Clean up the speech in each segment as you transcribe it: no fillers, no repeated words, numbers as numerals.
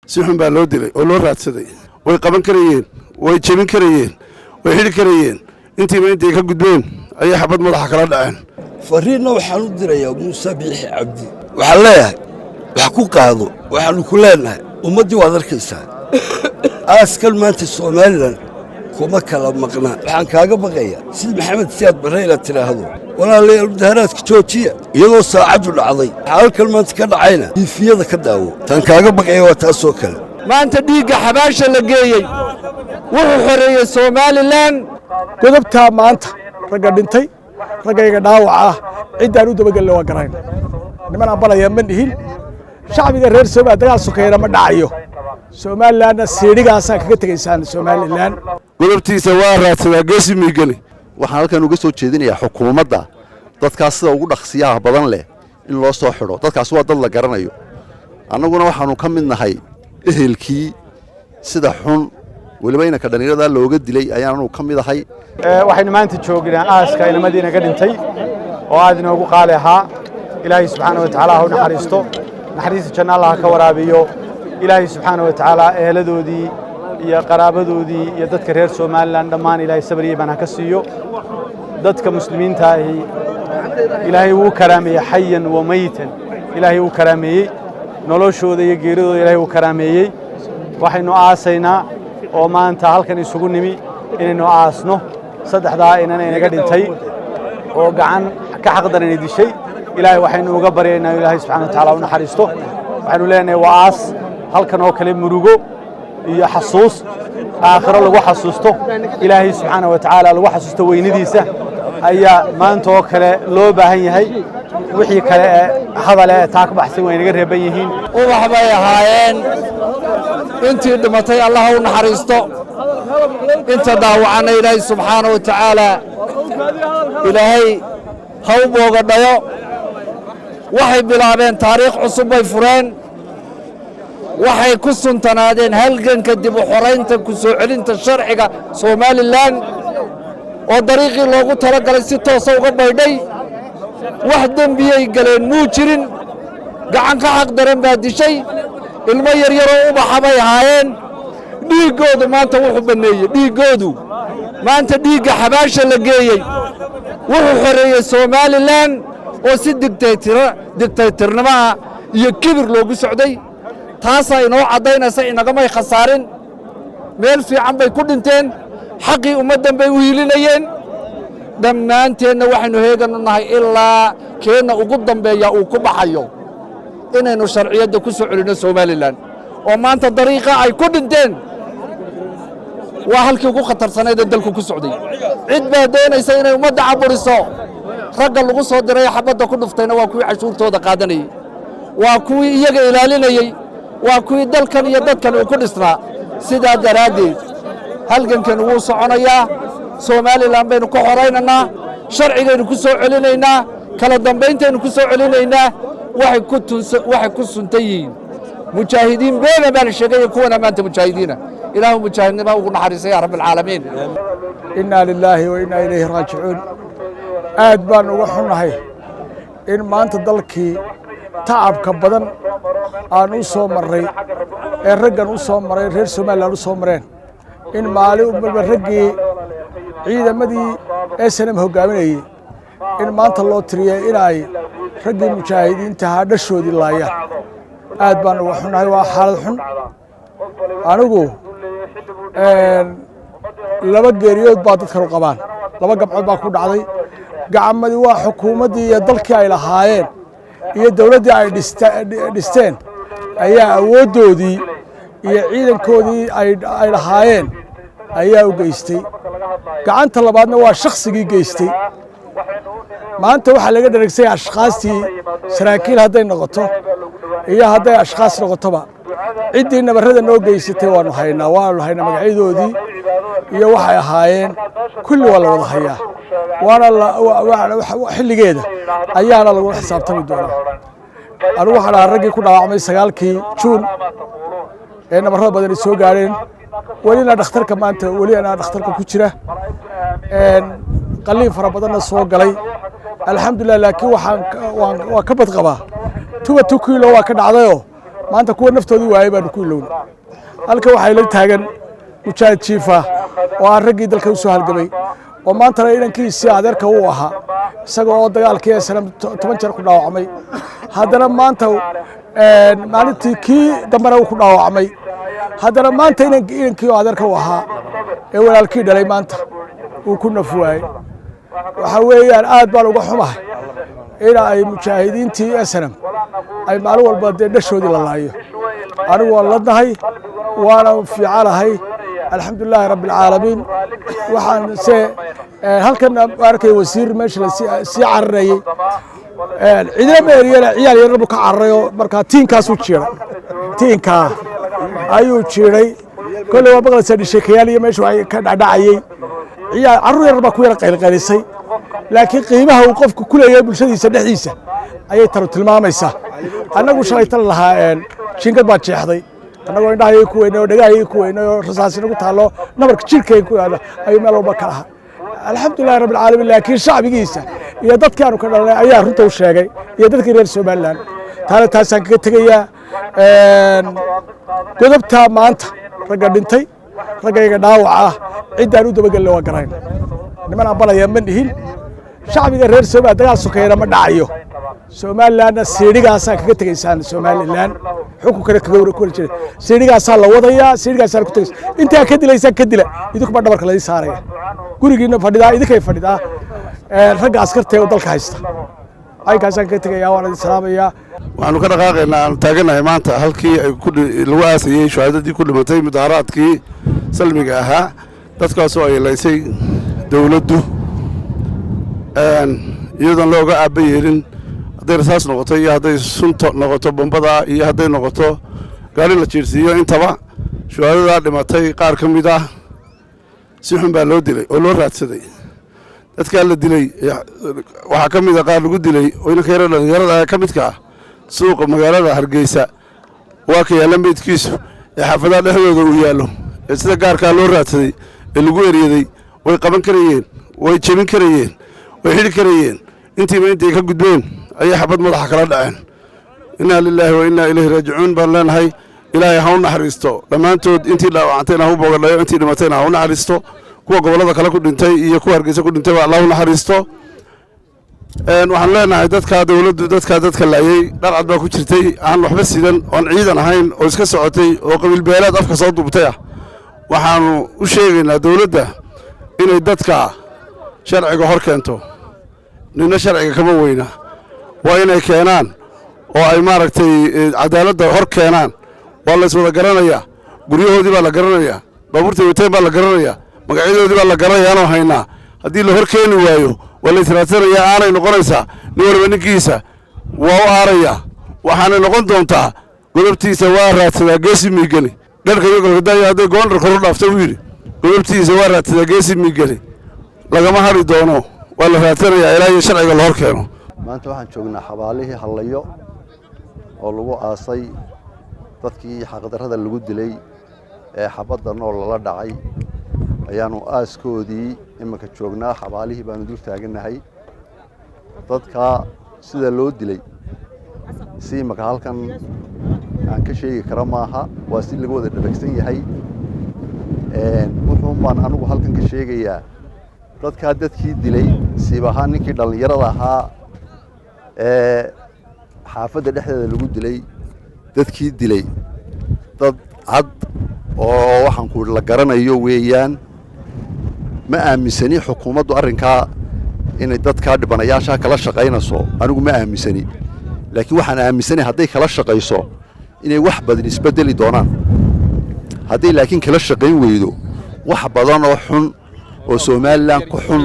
si xun baa loo dilay oo loo raadsaday way qaban karayeen way jebin karayeen way xidhi karayeen intiiba intay ka gudbeen ayay xabad madaxa kala dhaceen fariinna waxaan u dirayaa muuse biixi cabdi waxaan leeyahay wax ku qaado waxaannu ku leenahay ummaddii waad arkaysaa aaskan maanta somalilan kuma kala maqnaa waxaan kaaga baqayaa sida maxamed siyaad barre inaad tidhaahdo walaalayaal mudaharaadka joojiya iyadoo saacaddu dhacday waxaa halkan maanta ka dhacayna diifiyada ka daawo taan kaaga baqaya waa taasoo kale maanta dhiigga xabaasha la geeyey wuxuu xoreeyey somalilan godobtaa maanta ragga dhintay raggayga dhaawaca ah ciddaan u dabagelna waa garayn niman ambalaya ma dhihin shacbiga reer Soomaaliya dagaal sokeeyna ma dhacayo Somaliland siidhigaasaan kaga tegaysaan Somaliland godobtiisa waa raadsadaa geesi miigani waxaan halkan uga soo jeedinayaa xukuumadda dadkaas sida ugu dhaqsiyaha badan leh in loo soo xidho dadkaas waa dad la garanayo annaguna waxaanu ka mid nahay ehelkii sida xun waliba inanka dhalinyarada looga dilay ayaanu ka mid ahay waxaynu maanta joognaa aaska inamadiina ka dhintay oo aad inoogu qaali ahaa ilaahay subxaanahu wa tacaala ha u naxariisto naxariista janna allah ka waraabiyo ilaahay subxaanahu wa tacaala eheladoodii iyo qaraabadoodii iyo dadka reer Somaliland dhammaan ilaahay sabir iyo iimaan ha ka siiyo dadka muslimiinta ahi ilaahay wuu karaameeyey xayyan wa maytan ilaahay wuu karaameeyey noloshooda iyo geeridooda ilaahay wuu karaameeyey waxaynu aasaynaa oo maanta halkan isugu nimi inaynu aasno saddexdaa inan inaga dhintay oo gacan ka xaqdan inay dishay ilaahay waxaynu uga baryaynaa ilaahay subxaanahu wa tacaala u naxariisto waxaynu leenahay waa aas halkan oo kale murugo iyo xasuus aakhiro lagu xasuusto ilaahay subxaanahu wa tacaala lagu xasuusto weynadiisa ayaa maanta oo kale loo baahan yahay wixii kale ee hadal ee taa ka baxsan way naga reeban yihiin ubax bay ahaayeen intii dhimatay allah u naxariisto inta dhaawacana ilaahay subxaanahu wa tacaala ilaahay ha u boogadhayo waxay bilaabeen taariikh cusub bay fureen waxay ku suntanaadeen halganka dib u xoraynta ku soo celinta sharciga Somaliland oo dariiqii loogu talagalay si toos ah uga baydhay wax dambiyay galeen muu jirin gacan ka xaq daran baa dishay ilmo yar yar oo ubaxa bay ahaayeen dhiigoodu maanta wuxuu baneeyey dhiigoodu maanta dhiigga xabaasha la geeyey wuxuu xoreeyey Somaliland oo si dictatornimo iyo kibir loogu socday taasay inoo cadaynaysa inagamay khasaarin meel fiican bay ku dhinteen xaqii ummaddan bay u hiilinayeen dhammaanteenna waxaynu heegan u nahay ilaa keenna ugu dambeeya uu ku baxayo inaynu sharciyadda ku soo celinno Somaliland oo maanta dariiqa ay ku dhinteen waa halkii ugu khatarsanayd ee dalku ku socday cid baa doonaysa inay ummadda caburiso ragga lagu soo diray xabadda ku dhuftayna waa kuwii cashuurtooda qaadanayay waa kuwii iyaga ilaalinayay waa kuwii dalkan iyo dadkan uu ku dhisnaa sidaa daraaddeed halgankan wuu soconayaa Somaliland baynu ka horaynaynaa sharcigaynu ku soo celinaynaa kala dambayntaynu ku soo celinaynaa waxay ku suntan yihiin mujaahidiin beena baa la sheegay kuwana maanta mujaahidiina ilaahu mujaahidnima ugu naxariisay ya rabbil caalamiin inna lillahi wa inna ilayhi raaji'uun aad baan uga xunahay in maanta dalkii tacabka badan aan u soo maray ee raggan u soo maray reer Somaliland u soo mareen in maalin walba raggii ciidamadii SNM hogaaminayay in maanta loo tiriyay inay raggii mujaahidiinta hadashoodii laayaan aad baan uga xunahay waa xaalad xun anigu laba geeriyood baa dadkan u qabaan laba gabcood baa ku dhacday gacmadii waa xukuumaddii iyo dalkii ay lahaayeen iyo dawladdii ay dhisteen ayaa awooddoodii iyo ciidankoodii ay lahaayeen ayaa u geystay gacanta labaadna waa shaqsigii geystay maanta waxaa laga dheregsay ashqaastii saraakiil hadday noqoto iyo hadday ashqaas noqotoba ciddii nabarrada noo geysatay waanu haynaa magacyadoodii iyo waxay ahaayeen kulli waa la wada hayaa waana xilligeeda ayaana lagu xisaabtami doonaa anigu waxaan ahaa raggii ku dhaawacmay 9kii Juun ee nabarrada badan soo gaareen welina dhakhtarka maanta welina dhakhtarka ku jira qaliin fara badanna soo galay alxamdulillah laakiin waa ka bad qabaa 2 kiilo waa ka dhacdayo maanta kuwa naftoodu waayay baanu ku ilowna halka waxay la taagan mujaahid jiifa oo aan raggii dalka u soo halgamay oo maantana inankiisii adeerka uu ahaa isaga oo dagaalkii sanam 10 jeer ku dhaawacmay haddana maanta maalintii kii dambana uu ku dhaawacmay haddana maanta inankii oo adeerka uu ahaa ee walaalkii dhalay maanta uu ku naf waayey waxa weeyaan aad baan uga xumahay in ay mujaahidiintii SNM ay maalin walba dee dhashoodii la laayo anigu waan ladnahay waana fiicanahay alxamdulilaahi rabbi alcaalamiin waxaan se halkan arkay wasiir meesha la sii cararayey ciidamo eeriyana ciyaal yar buu ka cararayo markaa tiinkaas uu jiiray tiinkaa ayuu jiiray kolley waa maqlaysaa dhishekayaal iyo meesha waxay ka dhacdhacayey ciyaal carruur yar baa ku yara qaylqaylisay laakiin qiimaha uu qofku ku leeyahay bulshadiisa dhexdiisa ayay tanu tilmaamaysaa annagu shalay tan lahaa jiingad baa jeexday annagoo indhahayay ku weynay oo dhagahayay ku weynay oo rasaasi nagu taallo nabarka jirkay ku yaalla ayuu meel walba ka lahaa alxamdulillahi rabbi alcaalamiin laakiin shacbigiisa iyo dadkii aanu ka dhalanay ayaa runta u sheegay iyo dadkii reer somaliland taana taasaan kaga tegayaa godobtaa maanta ragga dhintay raggayga dhaawac ah ciddaan u dabagelna waa garayn niman aan balaya ma dhihin shacbiga reer somaliland dagaal sokeeyana ma dhacayo somalilandna siidhigaasaan kaga tegaysaan somaliland xukunkana kaga wara jiray siidhigaasaa la wadayaa siidhigaasaa ku tegaysa intaa ka dilaysaan ka dila idinkuma dhabarka ladii saaraya gurigiina fadhidaa idinkay fadhidaa ragga askartee oo dalka haysta aykaasaan kaga tegayaa waan idin salaamayaa waxaanu ka dhaqaaqaynaa aanu taaganahay maanta halkii ay lagu aasayey shuhaadadii ku dhimatay mudaharaadkii salmiga ahaa dadkaasoo ay laysay dowladdu iyadoon looga aabba yeelin hadday rasaas noqoto iyo hadday sunta noqoto bombada iyo hadday noqoto gaari la jiirsiiyo intaba shuhaadadaa dhimatay qaar ka mid ah si xun baa loo dilay oo loo raadsaday dadkaa la dilay waxaa ka mid a qaar lagu dilay oo inanka yaro dhallinyarada ka midka ah suuqa magaalada hargeysa waa ka yaalla meydkiisu ee xaafadaha dhexdooda uu yaallo ee sida gaarkaa loo raadsaday ee lagu eryaday way qaban karayeen way jebin karayeen way xidhi karayeen intiiba intay ka gudbeen ayay xabad madaxa kala dhaceen innaa lilaahi wa innaa ilayhi raajicuun baan leenahay ilaahay ha u naxariisto dhammaantood intii dhaawacantayna ha u boogadhayo intii dhimatayna ha u naxariisto kuwa gobollada kale ku dhintay iyo kuwa hargeysa ku dhintayba allah u naxariisto waxaan leenahay dadkaa dowladdu dadka laayey dharcad baa ku jirtay aan waxba sidan oon ciidan ahayn oo iska socotay oo qabiil beelaad afka soo duubtay ah waxaanu u sheegaynaa dowladda inay dadka sharciga hor keento nina sharciga kama weyna waa inay keenaan oo ay maaragtay cadaaladda hor keenaan waa la iswada garanayaa guryahoodii baa la garanayaa baabuurtay wateen baa la garanayaa magacyadoodii baa la garanayaanoo haynaa haddii la hor keeni waayo waa la israadsanayaa aanay noqonaysaa nin waliba ninkiisa waa u aarayaa waxaanay noqon doontaa godobtiisa waa raadsadaa geesi miigani dharka iyo golkadaaya hadday goondhar koru dhaafta uu yidhi godobtiisa waa raadsadaa geesi miigani lagama hadhi doono waa la raadsanayaa ilaa iyo sharciga la hor keeno maanta waxaan joognaa xabaalihii hallayo oo lagu aasay dadkii xaqdarrada lagu dilay ee xabadda nool lala dhacay ayaanu aaskoodii iminka joognaa xabaalihii baanu dul taagannahay dadkaa sida loo dilay si iminka halkan aan ka sheegi kara maaha waa si laga wada dhabagsan yahay wuxuun baan anigu halkan ka sheegayaa dadkaa dadkii dilay siib ahaan ninkii dhallinyarada ahaa ee xaafadda dhexdeeda lagu dilay dadkii dilay dad cad oo waxaan ku la garanayo weeyaan ma aaminsani xukuumaddu arrinkaa inay dadkaa dhibanayaashaa kala shaqaynayso anigu ma aaminsani laakiin waxaan aaminsanahay hadday kala shaqayso inay wax badan isbeddeli doonaan hadday laakiin kala shaqayn weydo wax badan oo xun oo somalilan ku xun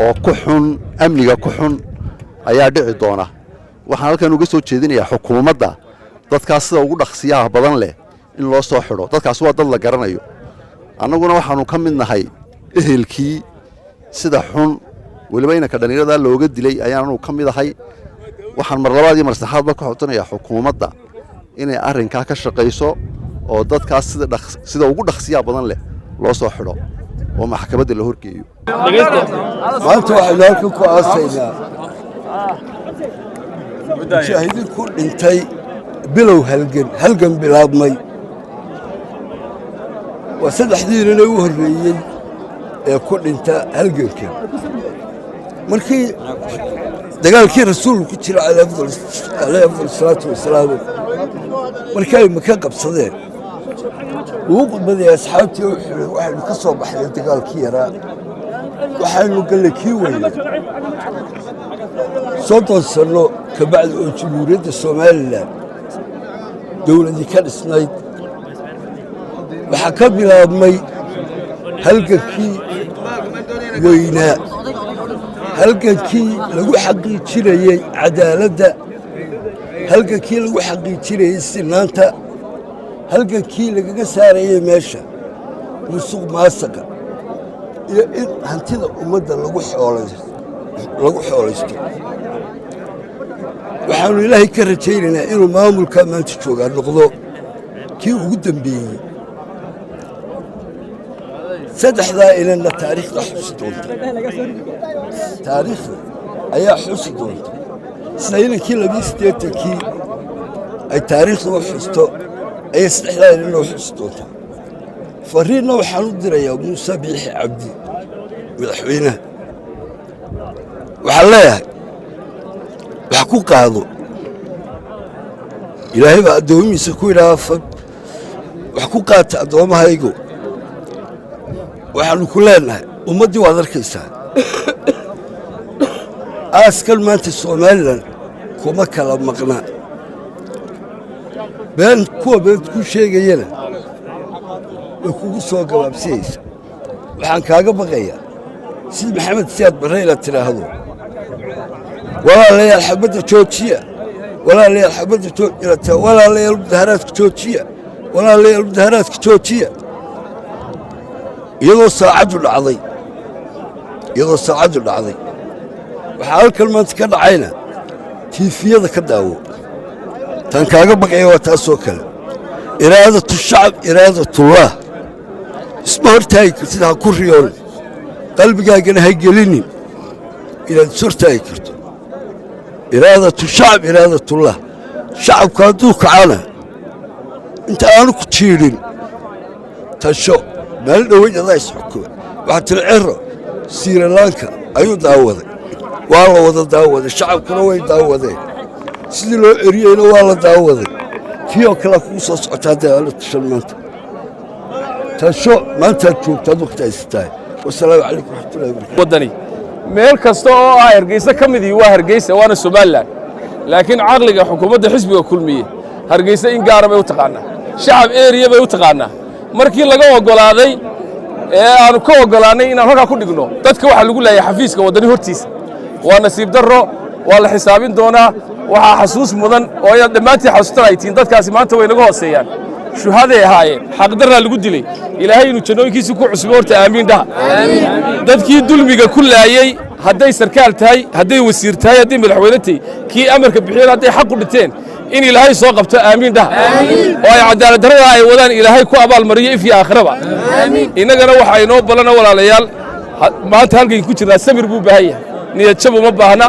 oo ku xun amniga ku xun ayaa dhici doona waxaan halkan uga soo jeedinayaa xukuumadda dadkaas sida ugu dhaqsiyaha badan leh in loo soo xidho dadkaas waa dad la garanayo annaguna waxaanu ka mid nahay ehelkii sida xun weliba inanka dhallinyarada looga dilay ayaanu ka mid ahay waxaan mar labaad iyo mar saddexaadba ka codsanayaa xukuumadda inay arrinkaa ka shaqayso oo dadkaas sida ugu dhaqsiyaha badan leh loo soo xidho oo maxkamadda la horgeeyo maanta waxaynu halkan ku aasaynaa mujaahidiin ku dhintay bilow halgan bilaabmay waa saddexdiinana u horreeyey ee ku dhinta halgankan markii dagaalkii rasuulku ku jira calayhi afdal salaatu wasalaam markii ay maka qabsadeen wuu qudbaday asxaabtii u xidhay waxaynu ka soo baxnay dagaalkii yaraa waxaynu gallay kii weynay 30 sano ka bacdi oo jamhuuriyadda somalilan dowladii ka dhisnayd waxaa ka bilaabmay halgankii weynaa halgankii lagu xaqiijinayey cadaaladda halgankii lagu xaqiijinayey sinaanta halgankii lagaga saarayey meesha musuq maasaqa iyo in hantida ummadda lagu xoolaysto waxaanu ilaahay ka rajaynaynaa inuu maamulkaa maanta joogaa noqdo kii ugu dambeeyey saddexdaa inanna taariikhda xusi doonta taariikhda ayaa xusi doonta sida inankii 82kii ay taariikhda u xusto ayay saddexdaa inanna u xusi doontaa fariinna waxaan u dirayaa muuse biixi cabdi madaxweynaha waxaan leeyahay wax ku qaado ilaahay baa addoomihiisa ku yidhaha wax ku qaata addoommahaygo waxaanu ku leenahay ummaddii waad arkaysaa aaskan maanta somalilan kuma kala maqnaa kuwa been ku sheegayana way kugu soo gabaabsiyaysa waxaan kaaga baqayaa sida maxamed siyaad barre inaad tidhaahdo walaalayaal xabadda joojiya walaalayaal xabadda walaalayaal mudaharaadka joojiya walaalayaal mudaharaadka joojiya iyadoo saacaddu dhacday waxaa halkan maanta ka dhacayna tiifiyada ka daawo tan kaaga baqaya waa taasoo kale iraadatu shacab iraadatullah isma hortaagi kartid ha ku riyoon qalbigaagana ha gelinin inaad is hortaagi karto iraadatu shacab iraadatullah shacabku hadduu kacana inta aanu ku jiidhin tasho meel dhoweyn adaa isxukuma waxaa tiri cero sirilanka ayuu daawaday waa la wada daawaday shacabkuna way daawadeen sidii loo eriyeyna waa la daawaday kii oo kalea kugu soo socotaa hadday aala tashan maanta tasho maantaad joogtaad wakhti haysatahay wasalaamu calaykum waraxmatullahi wabarakatu waddani meel kasta oo ah hargeysa ka midii waa hargeysa waana somalilan laakiin caqliga xukuumadda xisbiga kulmiye hargeysa in gaara bay u taqaanaa shacab eriya bay u taqaanaa markii laga oggolaaday ee aanu ka oggolaannay inaan halkaa ku dhigno dadka waxaa lagu leeyahay xafiiska waddani hortiisa waa nasiib darro waa la xisaabin doonaa waxaa xasuus mudan oo inaad dhammaantii xasuustan ay tihiin dadkaasi maanta way naga hooseeyaan shuhaday ahaayeen xaqdarraa lagu dilay ilaahay inuu jannooyinkiisa ku cusbo horta aamiin dhaha dadkii dulmiga ku laayey hadday sarkaal tahay hadday wasiir tahay hadday madaxweyne tahay kii amarka bixiyeen hadday xaq u dhinteen in ilaahay soo qabto aamiin dhaha oo ay cadaalad darrada ay wadaan ilaahay ku abaalmariyo if iyo aakhiraba innagana waxaa inoo ballana walaalayaal maanta halkan ku jirnaa samir buu baahan yahay niyad jab uma baahna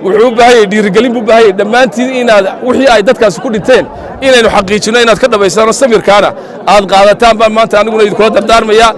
wuxuu u baahan yahay dhiirigelin buu baahan yahay dhammaantiin inaad wixii ay dadkaasi ku dhinteen inaynu xaqiijinno inaad ka dhabaysaano samirkaana aad qaadataan baan maanta aniguna idinkula dardaarmayaa